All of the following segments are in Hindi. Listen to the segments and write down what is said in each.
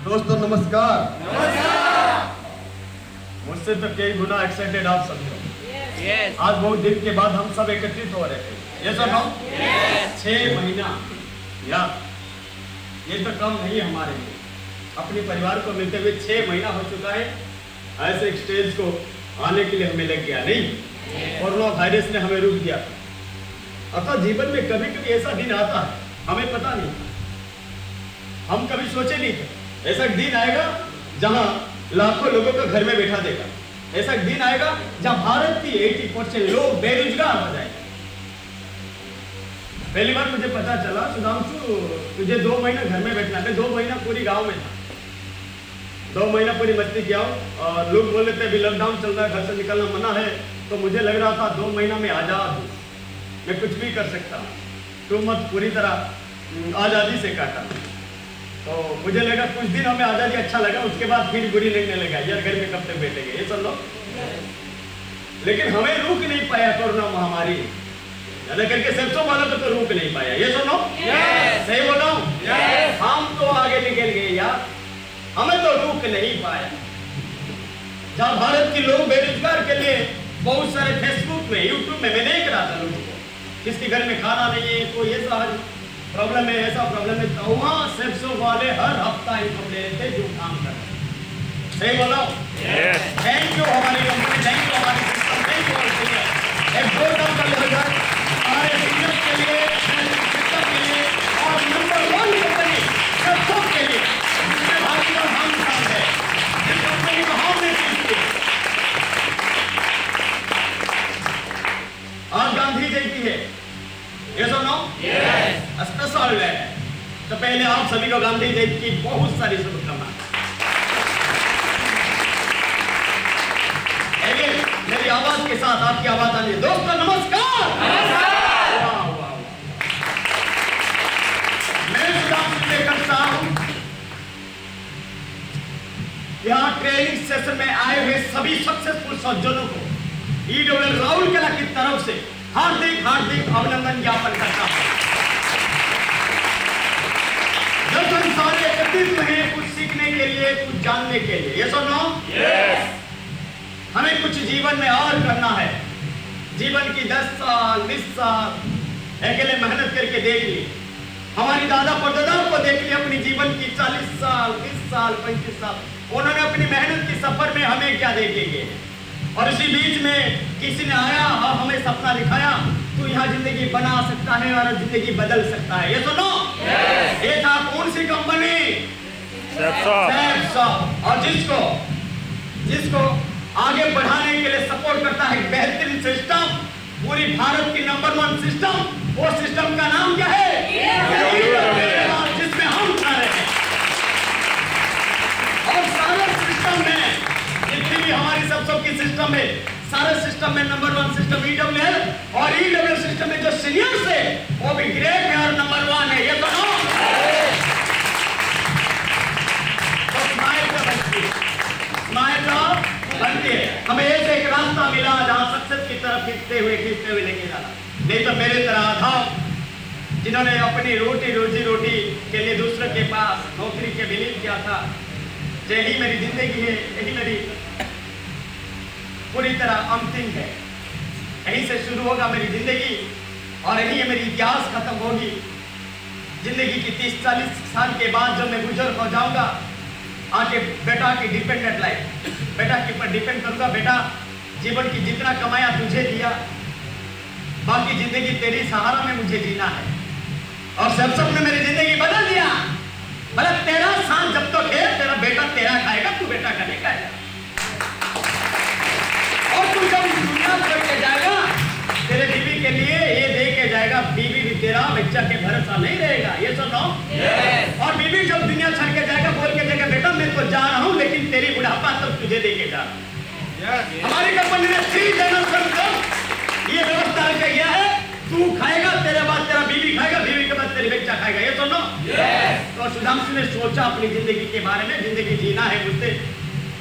दोस्तों नमस्कार। नमस्कार। मुझसे तो कई गुना एक्साइटेड आप सभी हो। आज बहुत दिन के बाद हम सब एकत्रित हो रहे थे। ये सब 6 महीना या ये तो कम नहीं हमारे लिए। अपने परिवार को मिलते हुए 6 महीना हो चुका है। ऐसे एक स्टेज को आने के लिए हमें लग गया नहीं, कोरोना वायरस ने हमें रोक दिया। अतः जीवन में कभी कभी ऐसा दिन आता है, हमें पता नहीं, हम कभी सोचे नहीं थे ऐसा एक दिन आएगा जहां लाखों लोगों को घर में बैठा देगा। ऐसा एक दिन आएगा जहां भारत की 80% लोग बेरोजगार हो जाएंगे। पहली बार मुझे पता चला, सुधांशु तुझे 2 महीना घर में बैठना है। 2 महीना पूरी गांव में था, 2 महीना पूरी मस्ती किया और लोग बोल रहे थे अभी लॉकडाउन चल रहा है, घर से निकलना मना है। तो मुझे लग रहा था 2 महीना में आजाद हूँ, मैं कुछ भी कर सकता हूँ। तो मत पूरी तरह आज़ादी से काटा। तो मुझे लगा कुछ दिन हमें आज़ादी अच्छा लगा, उसके बाद फिर बुरी लगने लगा, यार घर में कब तक बैठेंगे ये सब लोग। लेकिन हमें रोक नहीं पाया कोरोना महामारी, ज्यादा करके सेप्सो वालों को तो रोक नहीं पाया। ये सुनो, सही बोल रहा हूँ? हम तो आगे निकल गए यार, हमें तो रोक नहीं पाया। जहाँ भारत के लोग बेरोजगार के लिए बहुत सारे फेसबुक में, यूट्यूब में मैं देख रहा था लोगों को, किसके घर में खाना नहीं है, कोई ऐसा प्रॉब्लम है, ऐसा प्रॉब्लम है, तो वहाँ सेप्सो वाले हर हफ्ता इनकम ले लेते जो काम कर रहे हैं। सही बोलो? थैंक यू हमारी कंपनी, थैंक यू हमारी सिस्टम, थैंक यू हमारी एक जोर काम कर रहे हैं हमारे बिजनेस के लिए, सिस्टम के लिए और नंबर 1 कंपनी सेप्सो के लिए, जिसमें भारतीय और हम काम है, जिस कंपनी को हमने चीज की। आज गांधी जयंती है, ये सुनो, स्पेशल है। तो पहले आप सभी को गांधी जयंती की बहुत सारी शुभकामनाएं। मेरी आवाज के साथ आपकी आवाज आनी है। दोस्तों नमस्कार। वाह वाह, मैं सुधांशु करता हूं यहां ट्रेनिंग सेशन में आए हुए सभी सक्सेसफुल सज्जनों को ईडब्ल्यू राहुल केला की तरफ से हार्दिक हार्दिक अभिनंदन ज्ञापन करता हूं। जब हम सारे एकत्रित हुए कुछ सीखने के लिए, कुछ जानने के लिए, ये सुनो, हमें कुछ जीवन में और करना है। जीवन की 10 साल 20 साल अकेले मेहनत करके देख ली, हमारी दादा परदादाओं को देख लिया अपनी जीवन की 40 साल 20 साल 35 साल, उन्होंने अपनी मेहनत के सफर में हमें क्या देखेंगे। और इसी बीच में किसी ने आया और हमें सपना दिखाया, तू यहाँ जिंदगी बना सकता है और जिंदगी बदल सकता है। ये सुनो, ये था कौन सी कंपनी? सेप्सो। और जिसको आगे बढ़ाने के लिए सपोर्ट करता है बेहतरीन सिस्टम, पूरी भारत की नंबर 1 सिस्टम, वो सिस्टम का नाम क्या है? जिसमें हम सारे हैं। और सारे सिस्टम में जितनी भी हमारी सबकी सिस्टम है, सारे सिस्टम में नंबर 1 सिस्टम ईडब्ल्यू है। और ईडब्ल्यू सिस्टम में जो सीनियर्स है वो भी ग्रेट है और नंबर 1 है। ये सुनो, बनती है। हमें ऐसे एक रास्ता मिला जहां सक्सेस की तरफ खींचते हुए लेके जाना। नहीं तो मेरे तरह था जिन्होंने अपनी रोजी रोटी के लिए दूसरे के पास नौकरी के बिलीव किया था। यही मेरी जिंदगी है, यही मेरी पूरी तरह अंतिम है, यहीं से शुरू होगा मेरी जिंदगी और यही है मेरी इतिहास खत्म होगी। जिंदगी की 30-40 साल के बाद जब मैं गुजर हो जाऊंगा, आके बेटा की डिपेंडेंट लाइफ, बेटा के ऊपर डिपेंड करूंगा। बेटा जीवन की जितना कमाया तुझे दिया, बाकी जिंदगी तेरी सहारा में मुझे जीना है। और सेप्सो ने मेरी जिंदगी बदल दिया। मतलब तेरा सांस जब तक है, तेरा बेटा तेरा खाएगा, तू बेटा का नहीं खाएगा। और तू जब दुनिया छोड़ के जाएगा, तेरे बीवी के लिए ये दे के जाएगा, बीवी भी तेरा बच्चा के भरोसा नहीं रहेगा। ये सुनो, और बीवी जब दुनिया छोड़ के जाएगा बोल के जाएगा, बेटा मैं तो जा रहा हूँ लेकिन तेरी बुढ़ापा तब तुझे दे के जा। हमारी कंपनी ने 3 जनरेशन तक ये व्यवस्था किया है, तू खाएगा, तेरे बाद तेरा बीवी खाएगा, बीवी के बाद तेरी बच्चा खाएगा। ये सुनो, तो सुधांशु ने सोचा अपनी जिंदगी के बारे में, जिंदगी जीना है मुझसे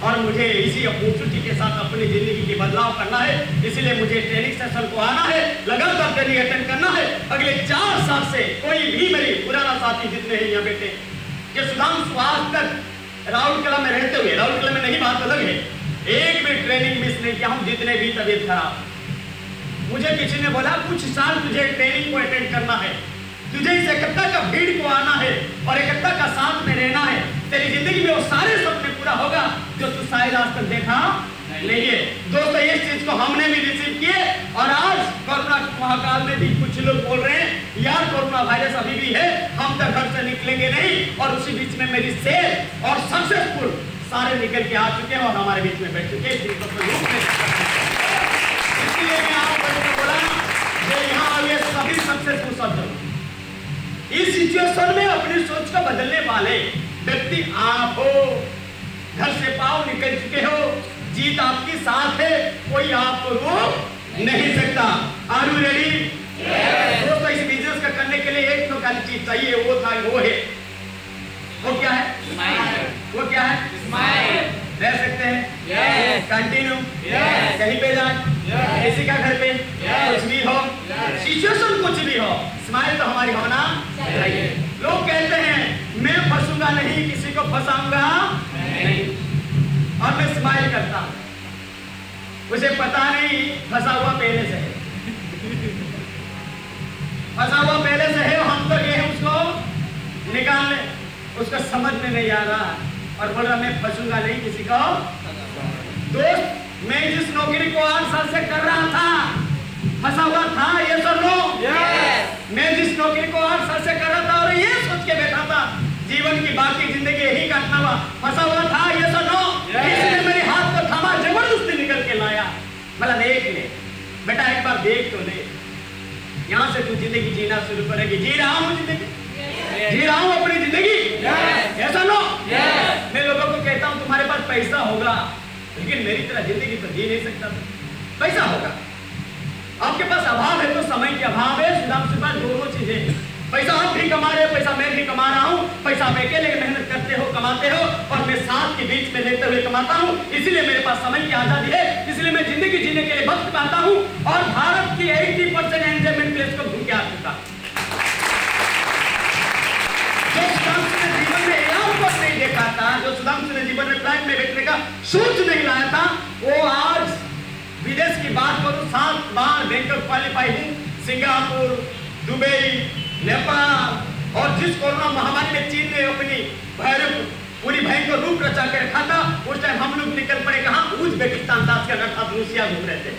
और मुझे इसी अपॉर्चुनिटी के साथ अपनी जिंदगी की बदलाव करना है। इसलिए मुझे ट्रेनिंग सेशन को आना है, लगातार ट्रेनिंग अटेंड करना है। अगले 4 साल से कोई भी मेरी पुराना साथी जितने हैं यहाँ बैठे, कि सुधांशु आज तक राउरकेला में रहते हुए, राउरकेला में नहीं, बात अलग है, एक भी ट्रेनिंग मिस नहीं किया हूं, जितने भी तबीयत खराब। मुझे किसी ने बोला कुछ साल तुझे ट्रेनिंग को अटेंड करना है, तुझे इस एकता का भीड़ को आना है और एकता का साथ में रहना है, तेरी जिंदगी में वो सारे सपने पूरा होगा जो तू शायद आज तक देखा नहीं है। दोस्तों इस चीज को हमने भी रिसीव किए और आज कोरोना महाकाल में भी कुछ लोग बोल रहे हैं यार कोरोना वायरस अभी भी है, हम तो घर से निकलेंगे नहीं, और उसी बीच में मेरी सेफ और सक्सेसफुल सारे निकल के आ चुके हैं और हमारे बीच में बैठ चुके हैं। इसलिए मैं आपको बोला यहाँ आगे सभी सक्सेसफुल सब इस सिचुएशन में अपनी सोच को बदलने वाले व्यक्ति आप हो। घर से पाव निकल चुके हो, जीत आपकी साथ है, कोई आपको रोक नहीं सकता। Are you ready? दोस्तों इस बिजनेस का करने के लिए एक तो खाली चीज चाहिए, वो है वो क्या है? स्माइल। वो क्या है? स्माइल। रह सकते हैं कंटिन्यू कहीं पे जाए, किसी का घर पे कुछ भी हो, सिचुएशन कुछ भी हो, स्माइल तो हमारी होना चाहिए। लोग कहते हैं मैं फंसूंगा नहीं, किसी को फंसाऊंगा नहीं, और मैं स्माइल करता हूं, मुझे पता नहीं फंसा हुआ पहले से है, फंसा हुआ पहले से है, हम तो ये उसको निकालने, उसको समझ में नहीं आ रहा और बोल रहा मैं फंसूंगा नहीं किसी को। दोस्त मैं जिस नौकरी को 8 साल से कर रहा था फंसा हुआ था, ये सर नो। मैं जिस नौकरी को 8 साल से कर रहा था और ये सोच के बैठा था जीवन की बाकी जिंदगी यही काटना हुआ, फंसा हुआ था, ये सर नो। इसने मेरे हाथ को थामा, जबरदस्ती निकल के लाया, मतलब देख ले बेटा, एक बार देख तो ले, यहाँ से तू जिंदगी जीना शुरू करेगी। जी रहा हूँ जिंदगी, जी रहा हूँ अपनी जिंदगी, ऐसा नो। मैं लोगों को कहता हूँ तुम्हारे पास पैसा होगा लेकिन मेरी तरह जिंदगी तो जी नहीं सकता। पैसा होगा, आपके पास अभाव है तो समय के अभाव है, सुदाम के पास दोनों चीजें। पैसा आप भी कमा रहे हो, पैसा मैं भी कमा रहा हूँ, पैसा आप अकेले मेहनत करते हो कमाते हो और मैं साथ के बीच में रहते हुए कमाता हूँ, इसलिए मेरे पास समय की आजादी है, इसलिए मैं जिंदगी जीने के लिए वक्त पाता हूँ और भारत की 80% एंजॉयमेंट प्लेस को घूम के आ चुका। जो सुधांशु ने जीवन में एयरपोर्ट नहीं देखा था, जो सुधांशु ने जीवन में फ्लाइट में बैठने का सोच नहीं लाया था, वो आज विदेश की बात करूं 7 बार बैंकर क्वालिफाई हूं, सिंगापुर, दुबई, नेपाल, और जिस कोरोना महामारी में चीन ने अपनी पूरी भयंकर रूप रचा के रखा था, उस टाइम हम लोग निकल पड़े कहां? उज्बेकिस्तान, ताशकंद, रूसिया घूम रहे थे।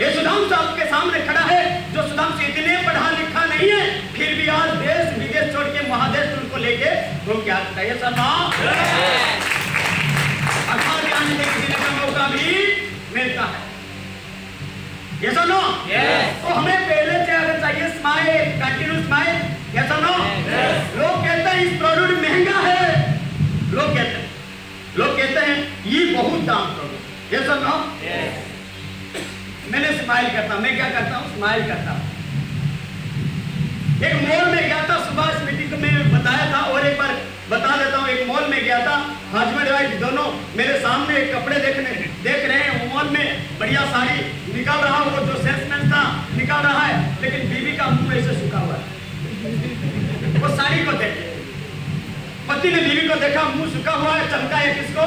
ये सुधांशु आपके सामने खड़ा है, जो सुधांशु इतने पढ़ा लिखा नहीं है फिर भी आज देश विदेश छोड़ के महादेश उनको लेके घूम के आता है। सर का मौका भी मिलता है, ये सुनो। तो हमें पहले से अगर चाहिए स्माइल, कंटिन्यू स्माइल, ये सुनो। लोग कहते हैं इस प्रोडक्ट महंगा है, लोग कहते हैं ये बहुत दाम प्रोडक्ट, ये सुनो। मैंने स्माइल करता हूं, मैं क्या करता हूं? स्माइल करता हूं। एक मॉल में गया था, सुबह इस मीटिंग को मैं बताया था और एक बार बता देता हूं। एक मॉल में गया था, हस्बैंड वाइफ दोनों मेरे सामने कपड़े देख रहे हैं, मॉल में बढ़िया साड़ी निकाल रहा हूं, वो जो सेल्समैन था निकाल रहा है, लेकिन बीवी का मुंह ऐसे सूखा हुआ है। वो साड़ी को देखे, पति ने बीवी को देखा, मुंह सूखा हुआ है, चमका है किसको?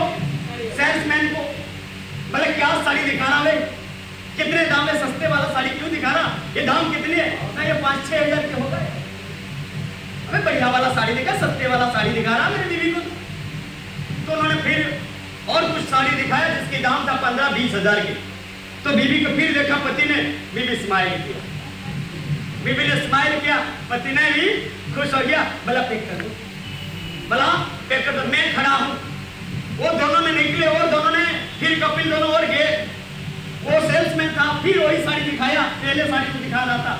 सेल्समैन को। बोले क्या साड़ी दिखा रहा है, कितने दाम है, सस्ते वाला साड़ी क्यों दिखा रहा, ये दाम कितने है? ना ये 5-6 हजार के होगा, हमें बढ़िया वाला साड़ी दिखा, सस्ते वाला साड़ी दिखा रहा मेरी बीवी को। तो उन्होंने फिर और कुछ साड़ी दिखाया जिसकी दाम था 15-20 हजार की। तो बीवी को फिर देखा पति ने, बीवी स्माइल किया, बीवी ने स्माइल किया, पति ने भी खुश हो गया। बोला पैक कर दो, बोला पैक कर दो, मैं खड़ा हूं। वो दोनों में निकले और दोनों ने फिर कपिल दोनों और गए। वो सेल्समैन था, फिर वही साड़ी दिखाया, पहले साड़ी को दिखा रहा था।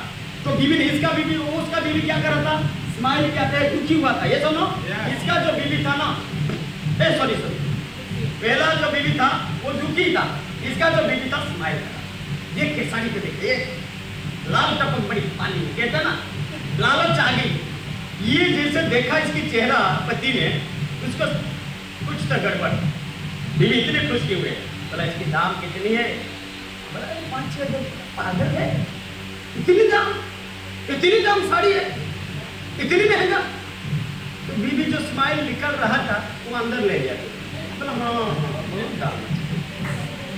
तो बीवी ने, इसका बीवी, उसका बीवी क्या कर रहा था? स्माइल क्या था, दुखी हुआ था। ये सुनो, इसका जो बीवी था ना, सॉरी पहला जो बीवी था वो दुखी था, इसका जो बीवी था स्माइल कर रहा। देख के साड़ी को देखे, लाल टपक बड़ी पानी, कहता ना लालच आ गई। ये जैसे देखा इसकी चेहरा पति ने, उसको कुछ तो गड़बड़। बीवी इतने खुश क्यों हुए? बोला इसकी दाम कितनी है? बोला 5-6 हजार। पागल है, इतनी दाम साड़ी है, इतनी महंगा। तो बीवी जो स्माइल निकल रहा था वो अंदर ले गया।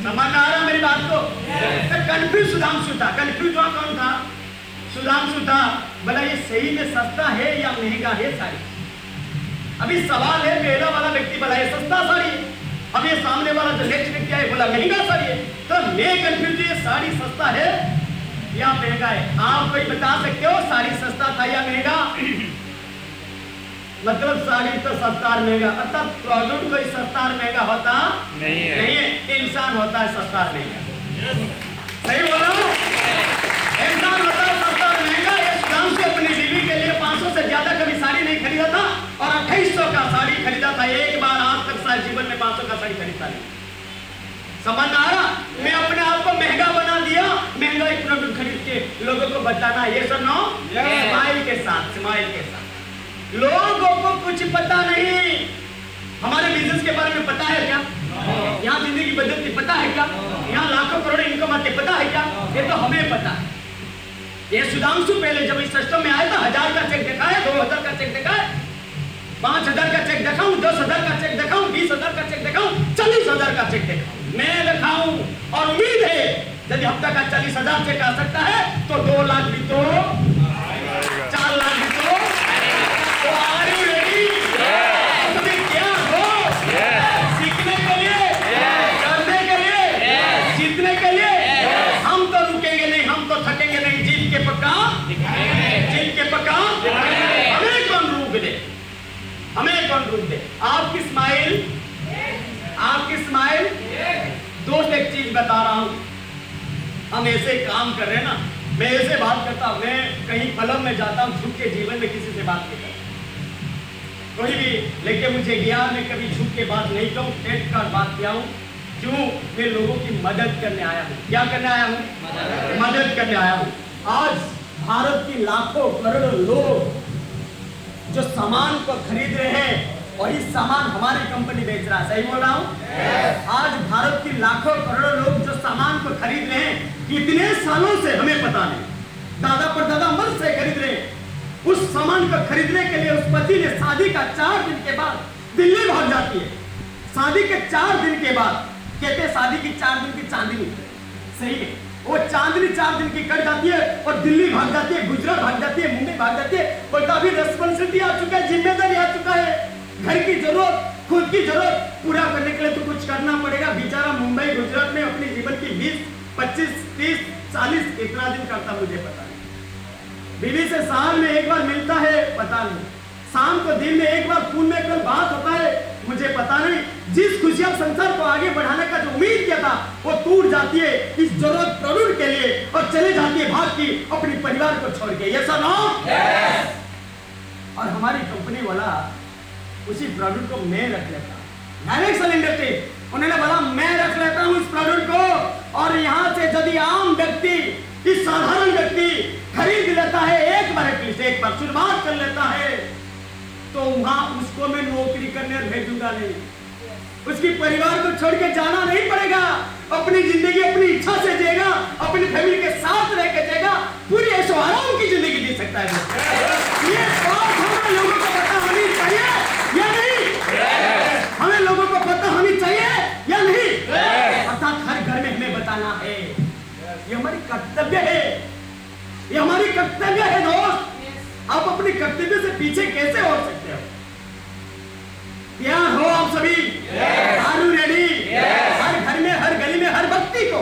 समझ आ रहा मेरी बात को? कंफ्यूज सुधांशु था। कंफ्यूज हुआ कौन था? सुधांशु था। बोला ये सही में सस्ता है या महंगा है साड़ी? अभी सवाल है, पहला वाला व्यक्ति बोला ये सस्ता साड़ी है, अब ये सामने वाला जो नेक्स्ट व्यक्ति है बोला महंगा साड़ी है। तो मैं कंफ्यूज, ये साड़ी सस्ता है या महंगा है? आप कोई बता सकते हो साड़ी सस्ता था या महंगा? मतलब साड़ी तो सस्ता और महंगा, अर्थात प्रोडक्ट कोई सस्ता और महंगा होता नहीं है, इंसान होता है सस्ता और महंगा। सही बोला? इंसान होता है सस्ता और महंगा। ये सुधांशु अपनी बीवी के लिए 500 से ज्यादा कभी साड़ी नहीं खरीदा था और 2800 का साड़ी खरीदा था। एक बार आज तक सारे जीवन में 500 का साड़ी खरीदा नहीं। समझ आ रहा? मैं अपने आप को महंगा बना दिया, महंगाई प्रोडक्ट खरीद के लोगों को बताना, ये सुनो, स्माइल के साथ, स्माइल के साथ। लोगों को कुछ पता नहीं। हमारे बिजनेस के बारे में पता है क्या? यहाँ जिंदगी बदलती पता है क्या? यहाँ लाखों करोड़ इनकम आते पता है क्या? ये तो हमें पता है। ये सुधांशु पहले जब इस सिस्टम में आया था 1000 का चेक देखा है, 2000 का चेक देखा है, 5000 का चेक दिखाऊं, 10,000 का चेक दिखाऊं, 20,000 का चेक दिखाऊं, 40,000 का चेक दिखाऊं, मैं दिखाऊं। और उम्मीद है यदि हफ्ता का 40,000 चेक आ सकता है तो 2 लाख भी तो, 4 लाख भी तो आर यू रेडी? क्या हो? सीखने के लिए, करने के लिए, जीतने के लिए। हम तो रुकेंगे नहीं, हम तो थकेंगे नहीं, जीत के पक्का, जीत के पक्का। हमें कौन रोक दे? हमें कौन रोक दे? आपकी स्माइल, आपकी स्माइल। दोस्त एक चीज बता रहा हूं, हम ऐसे काम कर रहे हैं ना, मैं ऐसे बात करता हूं, मैं कहीं फिल्म में जाता हूं, झुक के जीवन में किसी से बात नहीं करता, कोई भी लेके मुझे गया, मैं कभी झुक के बात नहीं कहूं, टेट कर बात किया हूं। क्यों? मैं लोगों की मदद करने आया हूं। क्या करने आया हूं? मदद करने आया हूं। आज भारत की लाखों करोड़ों लोग जो सामान को खरीद रहे हैं, वही सामान हमारी कंपनी बेच रहा है। सही बोल रहा हूं? आज भारत की लाखों करोड़ों लोग जो सामान को खरीद रहे हैं, कितने सालों से हमें पता नहीं, दादा परदादा अमर से खरीद रहे हैं। उस सामान को खरीदने के लिए उस पति ने शादी का 4 दिन के बाद दिल्ली भाग जाती है। शादी के 4 दिन के बाद, कहते हैं शादी की 4 दिन की चांदनी, सही है, वो चांदनी 4 दिन की कट जाती है और दिल्ली भाग जाती है, गुजरात भाग जाती है, मुंबई भाग जाती है। बोलता अभी रिस्पॉन्सिबिलिटी आ चुका है, जिम्मेदारी आ चुका है, घर की जरूरत, खुद की जरूरत पूरा करने के लिए तो कुछ करना पड़ेगा। बेचारा मुंबई गुजरात में अपने जीवन की 20, 25, 30, 40 कितना दिन करता मुझे पता नहीं। बीवी से साल में एक बार मिलता है, पता नहीं। शाम को दिन में एक बार फोन में कल बात होता है, मुझे पता नहीं। जिस खुशियां संसार को आगे बढ़ाने का जो उम्मीद किया था वो टूट जाती है इस जरूरत प्रोडक्ट के लिए और चले जाती है भाग की अपने परिवार को छोड़ के। ये सुनो, और हमारी कंपनी वाला उसी प्रोडक्ट को मैं रख लेता, डायरेक्शन इंडस्ट्री, उन्होंने बोला मैं रख लेता हूं इस प्रोडक्ट को, और यहां से यदि आम व्यक्ति, इस साधारण व्यक्ति खरीद लेता है, एक बार एटलीस्ट एक बार शुरुआत कर लेता है, तो वहां उसको मैं नौकरी करने भेजूंगा नहीं, उसकी परिवार को छोड़ के जाना नहीं पड़ेगा, अपनी जिंदगी अपनी इच्छा से जिएगा, अपनी फैमिली के साथ रह के जिएगा, पूरी ऐशो आराम की जिंदगी जी सकता है। ये बात हमें लोगों को पता होनी चाहिए या नहीं? हमें लोगों को पता होनी चाहिए या नहीं? अर्थात हर घर में हमें बताना है, ये हमारी कर्तव्य है, ये हमारी कर्तव्य है दोस्त। आप अपने कर्तव्य से पीछे कैसे हो सकते हो? तैयार हो आप सभी? Are you ready? हर घर में, हर गली में, हर व्यक्ति को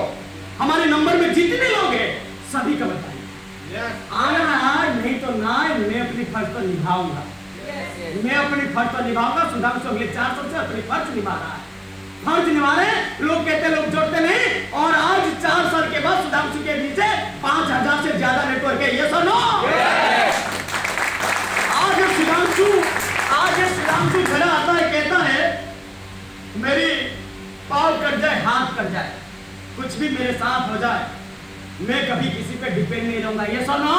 हमारे नंबर में जितने लोग हैं सभी को बताइए, आना है, नहीं तो ना, मैं अपनी फर्ज को निभाऊंगा, मैं अपनी फर्ज को निभाऊंगा। सुधांशु अगले 4 साल से अपनी फर्ज निभा रहा है, फर्ज निभा रहे। लोग कहते लोग जोड़ते नहीं, और आज 4 साल के बाद सुधांशु के नीचे 5000 से ज्यादा नेटवर्क है। ये सुनो, आज सुधांशु खड़ा आता है, कहता है मेरी पाँव कट जाए, हाथ कट जाए, कुछ भी मेरे साथ हो जाए, मैं कभी किसी पे डिपेंड नहीं रहूंगा। ये सुनो,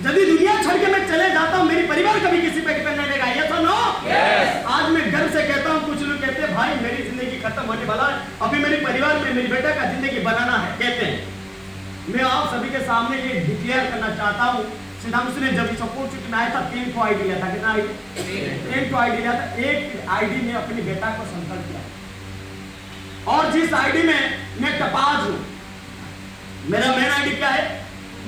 यदि दुनिया छोड़ के मैं चले जाता हूँ, मेरी परिवार कभी किसी पे डिपेंड नहीं रहेगा। ये सुनो, आज मैं गर्व से कहता हूँ, कुछ लोग कहते हैं भाई मेरी जिंदगी खत्म होने वाला है, अभी मेरे परिवार में मेरी बेटा का जिंदगी बनाना है, कहते हैं। मैं आप सभी के सामने ये डिक्लेयर करना चाहता हूँ, सुधांशु ने जब इस अपॉर्चुनिटी में आया था 3 को आईडी लिया था, कितना आईडी? 3 को आईडी लिया था। एक आईडी में अपने बेटा को संकल्प किया, और जिस आईडी में मैं टपाज हूं, मेरा मेन आईडी क्या है,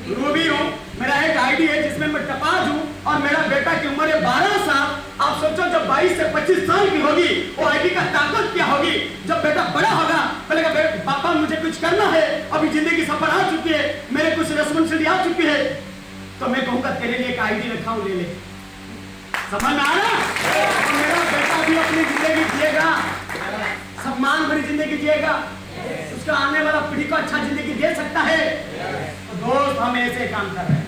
रूबी हूं, मेरा एक आईडी है जिसमें मैं टपाज हूं और मेरा बेटा की उम्र है 12 साल। आप सोचो जब 22 से 25 साल की होगी वो आईडी का ताकत क्या होगी। जब बेटा बड़ा होगा बोलेगा पापा मुझे कुछ करना है, अभी जिंदगी सफर आ चुकी है, मेरे कुछ रिस्पांसिबिलिटी आ चुकी है, तो मैं कहूंगा तेरे लिए एक आईडी रखा हूं, ले ले। समझ में आया? तो मेरा बेटा भी अपनी जिंदगी जिएगा, सम्मान भरी जिंदगी जिएगा, उसका आने वाला पीढ़ी को अच्छा जिंदगी दे सकता है। तो दोस्त हम ऐसे काम कर रहे हैं,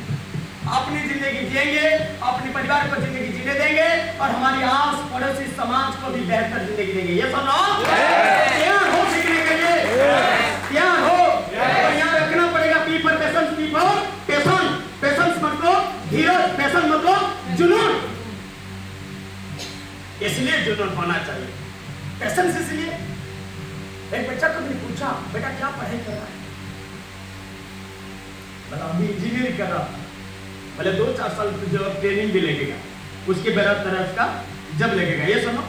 अपनी जिंदगी जिएंगे, अपने परिवार को जिंदगी जीने देंगे और हमारी आस पड़ोसी समाज को भी बेहतर जिंदगी देंगे। ये सुनो, तैयार हो सीखने के लिए? तैयार हो? तो यहाँ रखना पड़ेगा P for patience, P for patience. Patience मतलब धीरज, पेशेंस मतलब जुनून। इसलिए जुनून होना चाहिए, पेशेंस। इसलिए एक बच्चा को मैंने पूछा बेटा क्या पढ़ाई कर रहा है, बोला अभी इंजीनियरिंग कर रहा। बोले 2-4 साल जो ट्रेनिंग भी लगेगा, उसके बाद तरह उसका जब लगेगा। ये सुनो,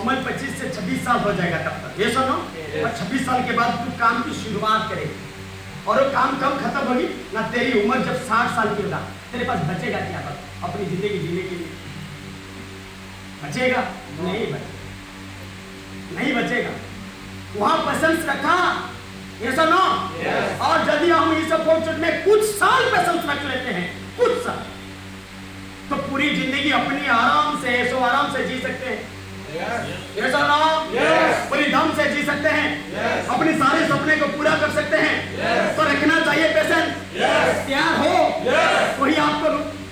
उम्र 25 से 26 साल हो जाएगा तब तक। ये सुनो, और 26 साल के बाद तू काम की शुरुआत करेगी और वो काम कब खत्म होगी ना, तेरी उम्र जब 60 साल की होगा, तेरे पास बचेगा क्या बस अपनी जिंदगी जीने के लिए? बचेगा नहीं, बचेगा नहीं, बचेगा। वहां पेशेंस रखा, ये सुनो। और यदि हम इस अप्रोच में कुछ साल पेशेंस रख लेते हैं, कुछ साल, तो पूरी जिंदगी अपनी आराम से ऐशो आराम से जी सकते हैं। ये सुनो, पूरी दम से जी सकते हैं, अपने सारे सपने को पूरा कर सकते हैं। तो रखना चाहिए पेशेंस। तैयार हो? कोई आपको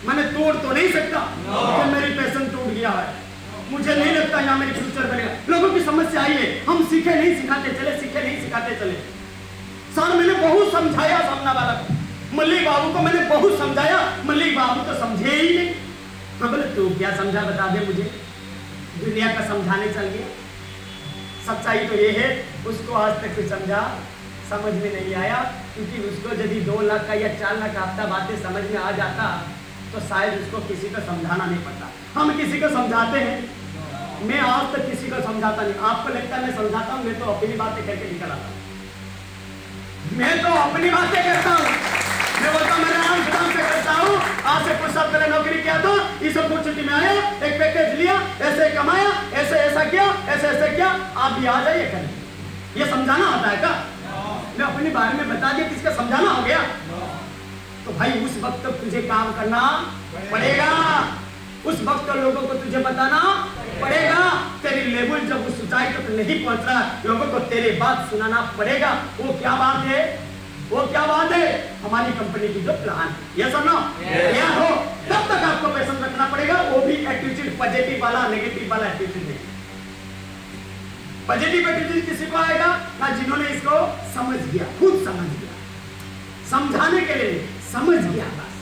मैंने तोड़ तो नहीं सकता कि मेरी पेशेंस टूट गया है, मुझे नहीं लगता यहाँ मेरी फ्यूचर बनेगा। लोगों की समस्या आई है, हम सीखे नहीं सिखाते चले, सीखे नहीं सिखाते चले। सर मैंने बहुत समझाया सामने वाला को, मल्लिक बाबू को मैंने बहुत समझाया, मल्लिक बाबू तो समझे ही नहीं। मैं बोले तू क्या समझा बता दे मुझे, दुनिया का समझाने चल गया। सच्चाई तो ये है, उसको आज तक कुछ समझा समझ में नहीं आया, क्योंकि उसको यदि 2 लाख का या 4 लाख का बातें समझ में आ जाता तो शायद उसको किसी को समझाना नहीं पड़ता। हम किसी को समझाते हैं, मैं आज तक किसी को समझाता नहीं। आपको लगता है मैं समझाता हूँ? मैं तो अपनी बातें करके निकल आता हूँ, मैं तो अपनी बातें करता हूँ। मैं बोलता हूँ मैं आराम से करता हूँ। आज से कुछ साल पहले नौकरी किया था, इस अपॉर्चुनिटी में आया, एक पैकेज लिया, ऐसे कमाया, ऐसे ऐसा किया, ऐसे ऐसे किया, आप भी आ जाइए करें। ये समझाना होता है क्या? मैं अपने बारे में बता दिया, किसका समझाना हो गया? तो भाई उस वक्त तक तुझे काम करना पड़ेगा, उस वक्त लोगों को तुझे बताना पड़ेगा। तेरी लेवल जब उस ऊंचाई तक नहीं पहुंच रहा, लोगों को तेरी बात सुनाना पड़ेगा। वो क्या बात है? वो क्या बात है? हमारी कंपनी की जो प्लान है, ये सुनो, तैयार हो? तब तक आपको पेशेंस रखना पड़ेगा, वो भी एटीट्यूड पॉजिटिव वाला, नेगेटिव वाला एटीट्यूड नहीं। पॉजिटिव एटीट्यूड किसी को आएगा ना, जिन्होंने इसको समझ गया, खुद समझ गया, समझाने के लिए समझ गया। बस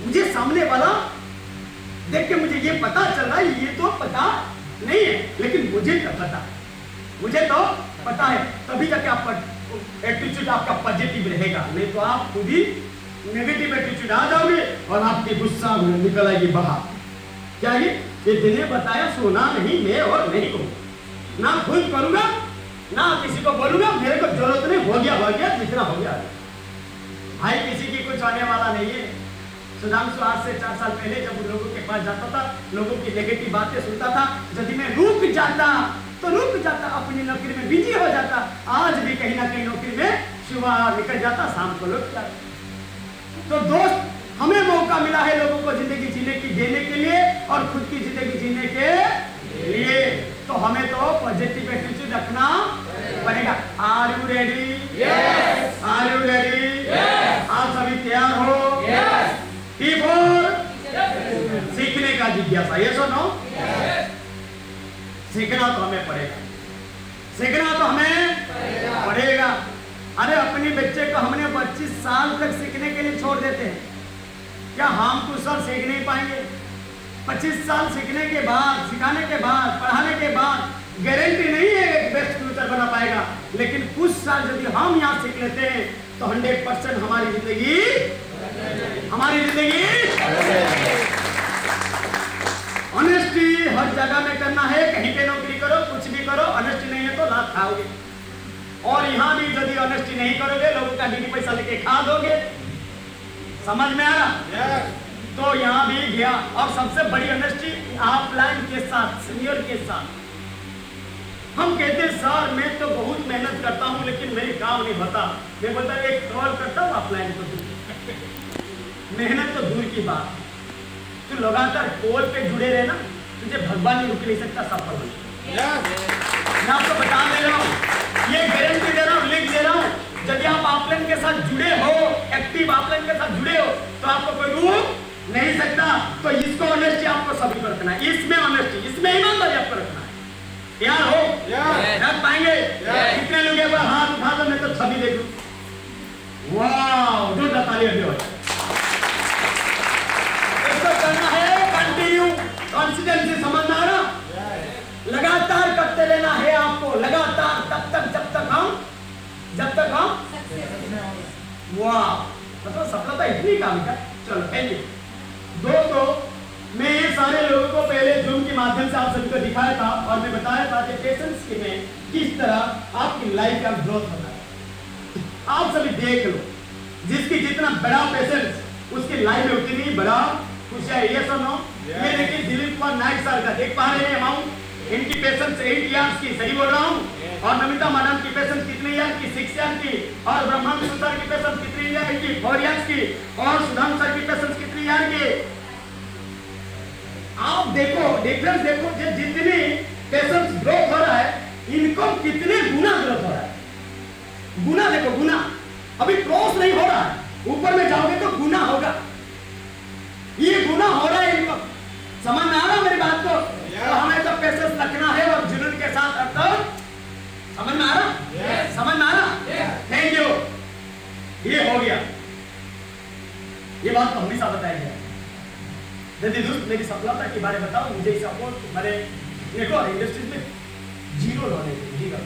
मुझे सामने वाला देख के मुझे ये पता चल रहा है, ये तो पता नहीं है, लेकिन मुझे तो पता है, मुझे तो पता है। तभी जाके आपका एटीट्यूड आपका पॉजिटिव रहेगा, नहीं तो आप खुद ही नेगेटिव एटीट्यूड आ जाओगे और आपकी गुस्सा निकल आएगी बाहर। क्या ये जिन्हें बताया सोना नहीं मैं और नहीं कहूँगा, ना खुद करूंगा ना किसी को बोलूंगा, मेरे को जरूरत नहीं, हो गया जितना हो गया। भाई किसी की कुछ आने वाला नहीं है। सुधांशु आज से 4 साल पहले जब लोगों के पास जाता था, लोगों की नेगेटिव बातें सुनता था, यदि मैं रुक जाता तो रुक जाता, अपनी नौकरी में बिजी हो जाता। आज भी कहीं ना कहीं नौकरी में सुबह निकल जाता, शाम को लौट जाता। तो दोस्त हमें मौका मिला है लोगों को जिंदगी जीने की देने के लिए और खुद की जिंदगी जीने के लिए, तो हमें तो पॉजिटिव एटीट्यूड रखना पड़ेगा। Are you ready? Yes. Are you ready? Yes. आप सभी तैयार हो? यस। सीखने का जिज्ञासा, ये सुनो, सीखना तो हमें पड़ेगा, सीखना तो हमें पड़ेगा। अरे अपने बच्चे को हमने 25 साल तक सीखने के लिए छोड़ देते हैं, क्या हम कुछ साल सीख नहीं पाएंगे? 25 साल सीखने के बाद, सिखाने के बाद, पढ़ाने के बाद गारंटी नहीं है कि बेस्ट फ्यूचर बना पाएगा, लेकिन कुछ साल यदि हम यहाँ सीख लेते हैं तो 100% हमारी जिंदगी ऑनेस्टी हर जगह में करना है। कहीं पे नौकरी करो, कुछ भी करो, ऑनेस्टी नहीं है तो लात खाओगे। यहाँ भी यदि ऑनेस्टी नहीं करोगे, लोगों का डीडी पैसा लेके खा दोगे, समझ में आ रहा? तो यहाँ भी गया। और सबसे बड़ी ऑनेस्टी ऑफलाइन के साथ, सीनियर के साथ। हम कहते सर मैं तो बहुत मेहनत करता हूँ लेकिन मेरी काम नहीं होता। मैं बोलता एक कॉल करता हूँ ऑफलाइन को, मेहनत तो दूर की बात, तू लगातार कॉल पे जुड़े रहे ना, तुझे भगवान नहीं रुक नहीं सकता सफल होने। मैं आपको बता दे रहा हूँ, ये गारंटी दे रहा हूँ, लिख दे रहा हूँ, यदि आप ऑफलाइन के साथ जुड़े हो, एक्टिव ऑफलाइन के साथ जुड़े हो, तो आपको कोई रोक नहीं सकता। तो इसको ऑनेस्टी आपको सभी को रखना है, इसमें ऑनेस्टी, इसमें ईमानदारी आपको रखना है। तैयार हो? रख पाएंगे? कितने लोग एक बार हाथ उठा दो, मैं तो सभी देख लूं। वाह, जोरदार ताली हो। इसको करना है कंटिन्यू, कॉन्सिस्टेंसी, समझ में आ रहा? लगातार करते रहना है आपको, लगातार, तब तक जब तक हम वाह, मतलब सफलता इतनी काम का। चलो थैंक यू दोस्तों। मैं ये सारे लोगों को पहले जूम के माध्यम से आप सभी को दिखाया था और मैं बताया था कि पेशेंस में किस तरह आपकी लाइफ का ग्रोथ होता है। आप सभी देख लो, जिसकी जितना बड़ा पेशेंस उसकी लाइफ में उतनी ही बड़ा खुशियां। ये सुनो, ये देखिए दिलीप कुमार नायक सर का देख पा रहे हैं अमाउंट, इनकी पेशेंस 8 इयर्स की, सही बोल रहा हूँ। और नमिता मैडम की पेशेंस कितने ईयर की? 6 ईयर की। और ब्रह्मांड सर की पेशेंस कितनी ईयर की? 4 इयर्स की। और सुधाम सर की पेशेंस कितनी ईयर की? आप देखो डिफरेंस, देखो जितनी पेशेंस ग्रोथ हो रहा है, इनकम कितने गुना ग्रोथ हो रहा है। गुना देखो, गुना अभी क्रॉस नहीं हो रहा है, ऊपर में जाओगे तो गुना होगा। ये गुना हो रहा है इनकम। समझ में आ रहा मेरी बात को? तो हमें तो पेशेंस रखना है और जुनून के साथ रखना। समझ में आ रहा? समझ में आ रहा? Thank you. ये हो गया, ये बात तो हमेशा बताया गया। यदि दोस्त मेरी सफलता के बारे में बताओ, मुझे सपोर्ट, मेरे देखो इंडस्ट्रीज में जीरो नॉलेज, जीरो।